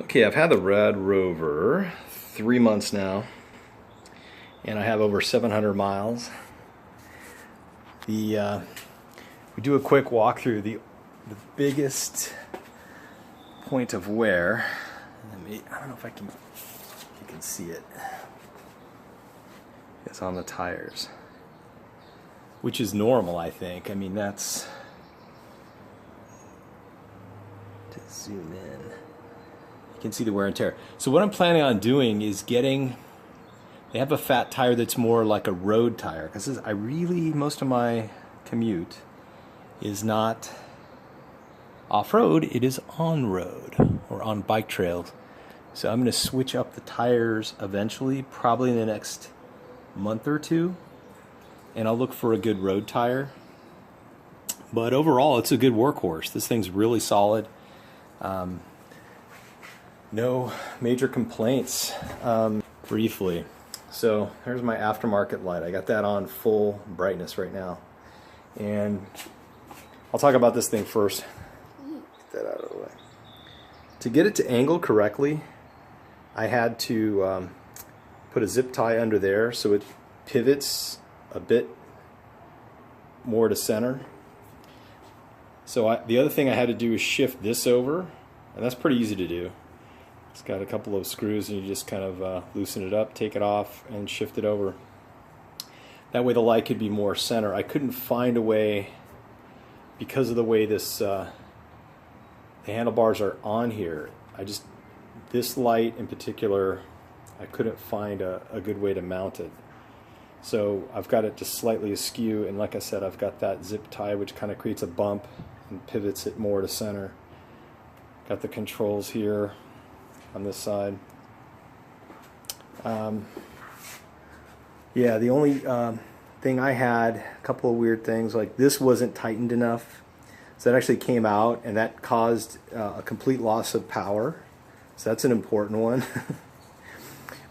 Okay, I've had the RadRover 3 months now, and I have over 700 miles. We do a quick walkthrough. The biggest point of wear, I don't know if you can see it. It's on the tires, which is normal, I think. I mean, that's to zoom in. You can see the wear and tear. So what I'm planning on doing is they have a fat tire that's more like a road tire, because most of my commute is not off-road, it is on-road or on bike trails. So I'm going to switch up the tires eventually, probably in the next month or two, and I'll look for a good road tire. But overall, it's a good workhorse. This thing's really solid. No major complaints. Briefly, so there's my aftermarket light. I got that on full brightness right now, and I'll talk about this thing first. Get that out of the way. To get it to angle correctly, I had to put a zip tie under there so it pivots a bit more to center. So the other thing I had to do is shift this over, and that's pretty easy to do. It's got a couple of screws, and you just kind of loosen it up, take it off, and shift it over. That way the light could be more center. I couldn't find a way, because of the way the handlebars are on here. This light in particular, I couldn't find a good way to mount it. So I've got it just slightly askew, and like I said, I've got that zip tie which kind of creates a bump and pivots it more to center. Got the controls here on this side. Yeah, the only thing I had, a couple of weird things, like this wasn't tightened enough. So that actually came out, and that caused a complete loss of power. So that's an important one.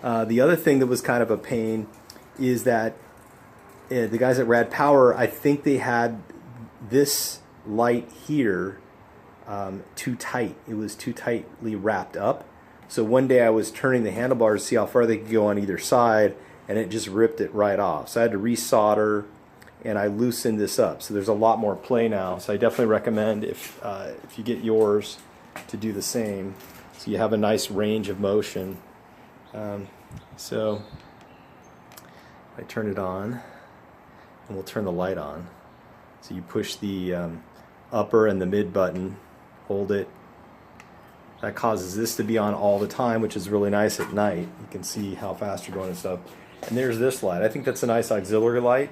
The other thing that was kind of a pain is that the guys at Rad Power, I think they had this light here too tight. It was too tightly wrapped up. So one day I was turning the handlebars to see how far they could go on either side, and it just ripped it right off. So I had to resolder, and I loosened this up. So there's a lot more play now. So I definitely recommend, if you get yours, to do the same, so you have a nice range of motion. So I turn it on, and we'll turn the light on. So you push the upper and the mid button, hold it. That causes this to be on all the time, which is really nice at night. You can see how fast you're going and stuff. And there's this light. I think that's a nice auxiliary light.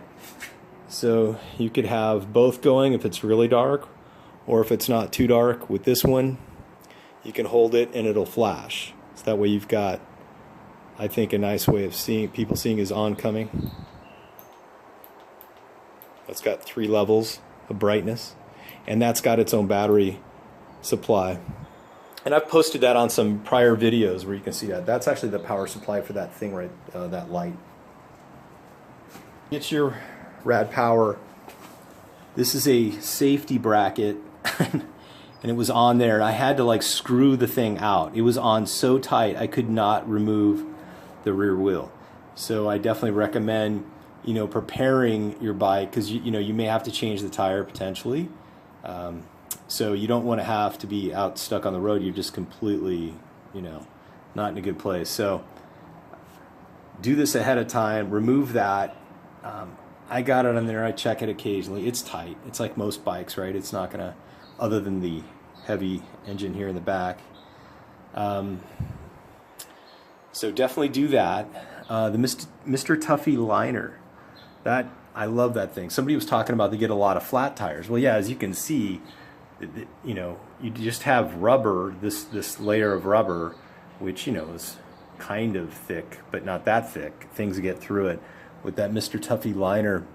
So you could have both going if it's really dark, or if it's not too dark. With this one, you can hold it and it'll flash. So that way you've got, I think, a nice way of people seeing is oncoming. That's got 3 levels of brightness, and that's got its own battery supply. And I've posted that on some prior videos where you can see that. That's actually the power supply for that thing, right? That light. Get your Rad Power. This is a safety bracket, and it was on there. I had to like screw the thing out. It was on so tight I could not remove the rear wheel. So I definitely recommend, preparing your bike, because you may have to change the tire potentially. So you don't want to have to be out stuck on the road. You're just completely, not in a good place. So do this ahead of time. Remove that. I got it on there. I check it occasionally. It's tight. It's like most bikes, right? It's not going to, other than the heavy engine here in the back. So definitely do that. The Mr. Tuffy liner. I love that thing. Somebody was talking about they get a lot of flat tires. Well, yeah, as you can see, you just have rubber, this layer of rubber, which is kind of thick, but not that thick. Things get through it. With that Mr. Tuffy liner,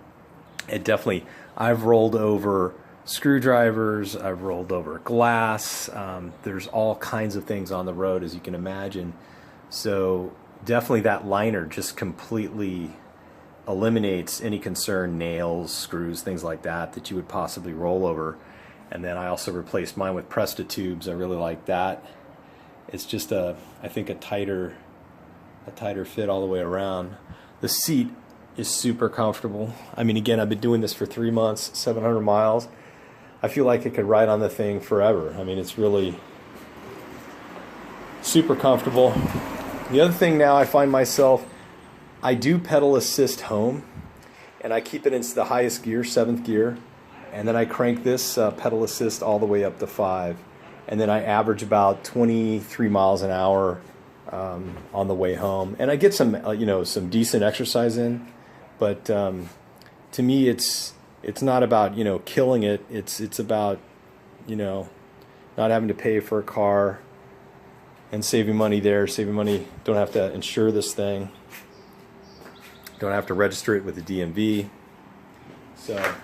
I've rolled over screwdrivers, I've rolled over glass. There's all kinds of things on the road, as you can imagine. So definitely that liner just completely eliminates any concern, nails, screws, things like that you would possibly roll over. And then I also replaced mine with Presta tubes. I really like that. It's just I think a tighter fit all the way around. The seat is super comfortable. I mean, again, I've been doing this for 3 months, 700 miles. I feel like I could ride on the thing forever. I mean, it's really super comfortable. The other thing now, I find myself, I do pedal assist home, and I keep it into the highest gear, 7th gear, and then I crank this pedal assist all the way up to 5, and then I average about 23 miles an hour on the way home, and I get some some decent exercise in. But to me, it's not about killing it. It's about not having to pay for a car and saving money there, saving money. Don't have to insure this thing. Don't have to register it with the DMV. So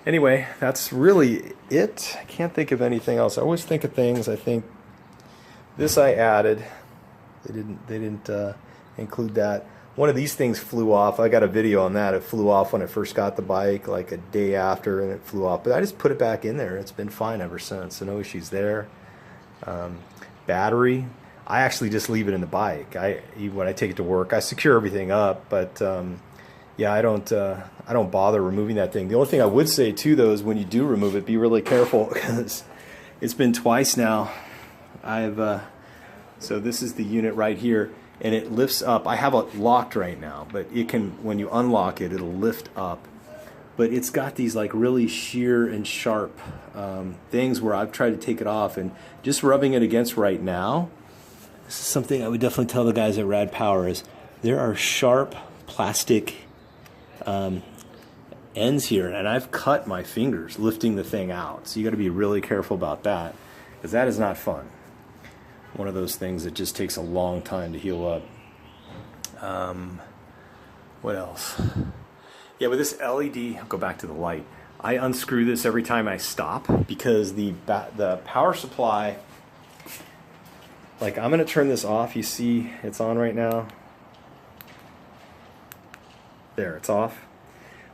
anyway, that's really it. I can't think of anything else. I always think of things. I think this I added. They didn't include that. One of these things flew off. I got a video on that. It flew off when I first got the bike, like a day after, and it flew off. But I just put it back in there. It's been fine ever since. So no issues there. Battery, I actually just leave it in the bike. When I take it to work, I secure everything up. But yeah, I don't bother removing that thing. The only thing I would say too, though, is when you do remove it, be really careful, because it's been twice now. So this is the unit right here, and it lifts up. I have it locked right now, but it can, when you unlock it, it'll lift up. But it's got these like really sheer and sharp things where I've tried to take it off, and just rubbing it against right now, this is something I would definitely tell the guys at Rad Power, is there are sharp plastic ends here, and I've cut my fingers lifting the thing out. So you got to be really careful about that, because that is not fun. One of those things that just takes a long time to heal up. What else? Yeah, with this LED, I'll go back to the light. I unscrew this every time I stop, because the power supply, like, I'm going to turn this off. You see it's on right now. There, it's off.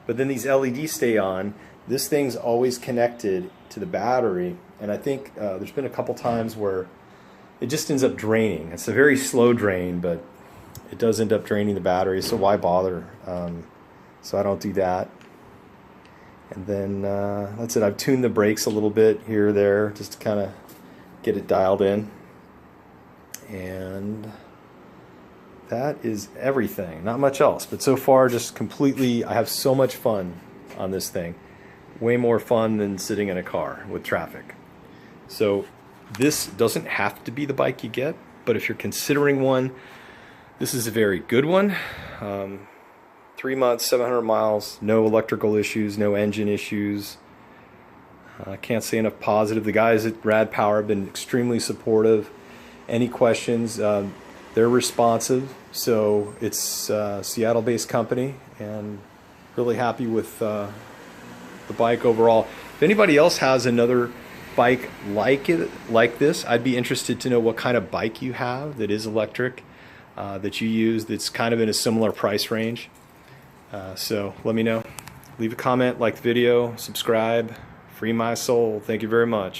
But then these LEDs stay on. This thing's always connected to the battery, and I think there's been a couple times where it just ends up draining. It's a very slow drain, but it does end up draining the battery, so why bother? So I don't do that. And then that's it. I've tuned the brakes a little bit here or there, just to kind of get it dialed in. And that is everything. Not much else, but so far just completely, I have so much fun on this thing. Way more fun than sitting in a car with traffic. So this doesn't have to be the bike you get, but if you're considering one, this is a very good one. 3 months, 700 miles, no electrical issues, no engine issues. I can't say enough positive. The guys at Rad Power have been extremely supportive. Any questions, they're responsive. So it's a Seattle-based company, and really happy with the bike overall. If anybody else has another bike like this, I'd be interested to know what kind of bike you have that is electric, that you use, that's kind of in a similar price range. So let me know. Leave a comment, like the video, subscribe. Free my soul. Thank you very much.